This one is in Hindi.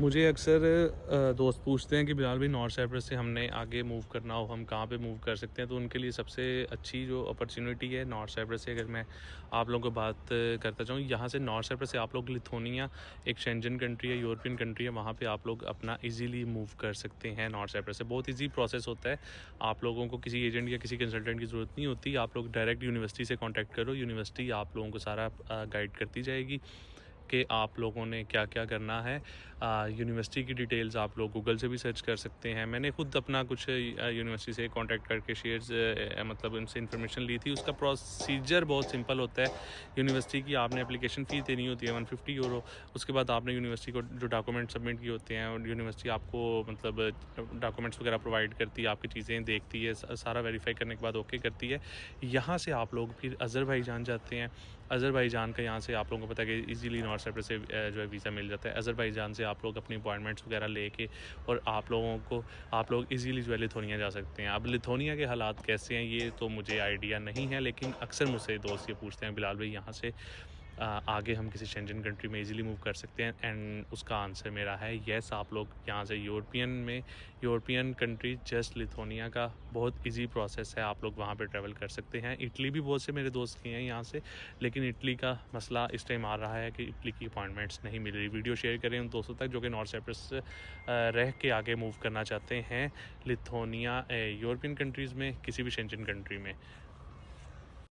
मुझे अक्सर दोस्त पूछते हैं कि बिलाल भाई नॉर्थ साइप्रस से हमने आगे मूव करना हो, हम कहाँ पे मूव कर सकते हैं। तो उनके लिए सबसे अच्छी जो अपॉर्चुनिटी है नॉर्थ साइप्रस से, अगर मैं आप लोगों को बात करता चाहूँ, यहाँ से नॉर्थ साइप्रस से आप लोग लिथुआनिया, एक शेंजन कंट्री है, यूरोपियन कंट्री है, वहाँ पे आप लोग अपना इजीली मूव कर सकते हैं नॉर्थ साइप्रस से। बहुत ईजी प्रोसेस होता है। आप लोगों को किसी एजेंट या किसी कंसल्टेंट की ज़रूरत नहीं होती। आप लोग डायरेक्ट यूनिवर्सिटी से कॉन्टैक्ट करो, यूनिवर्सिटी आप लोगों को सारा गाइड करती जाएगी कि आप लोगों ने क्या-क्या करना है। यूनिवर्सिटी की डिटेल्स आप लोग गूगल से भी सर्च कर सकते हैं। मैंने खुद अपना कुछ यूनिवर्सिटी से कॉन्टैक्ट करके शेयर्स मतलब उनसे इन्फॉर्मेशन ली थी। उसका प्रोसीजर बहुत सिंपल होता है। यूनिवर्सिटी की आपने एप्लीकेशन फ़ी देनी होती है 150 यूरो। उसके बाद आपने यूनिवर्सिटी को जो डॉक्यूमेंट सबमिट किए होते हैं, और यूनिवर्सिटी आपको मतलब डॉक्यूमेंट्स वगैरह प्रोवाइड करती है, आपकी चीज़ें देखती है, सारा वेरीफाई करने के बाद ओके करती है। यहाँ से आप लोग फिर अज़रबैजान जाते हैं। अज़रबैजान का यहाँ से आप लोगों को पता है कि ईज़िली नॉर्थ साइप्रस से जो है वीज़ा मिल जाता है। अज़रबैजान से आप लोग अपनी अपॉइंटमेंट्स वगैरह लेके और आप लोग ईज़िली जो है लिथुआनिया जा सकते हैं। अब लिथुआनिया के हालात कैसे हैं ये तो मुझे आइडिया नहीं है, लेकिन अक्सर मुझसे दोस्त ये पूछते हैं, बिलाल भाई यहाँ से आगे हम किसी शेंजन कंट्री में इजीली मूव कर सकते हैं, एंड उसका आंसर मेरा है येस। आप लोग यहाँ से यूरोपियन कंट्री जस्ट लिथुआनिया का बहुत इजी प्रोसेस है, आप लोग वहाँ पे ट्रैवल कर सकते हैं। इटली भी बहुत से मेरे दोस्त किए हैं यहाँ से, लेकिन इटली का मसला इस टाइम आ रहा है कि इटली की अपॉइंटमेंट्स नहीं मिल रही। वीडियो शेयर करें उन दोस्तों तक जो कि नॉर्थ साइप्रस रह के आगे मूव करना चाहते हैं लिथुआनिया यूरोपियन कंट्रीज़ में, किसी भी शेंजन कंट्री में।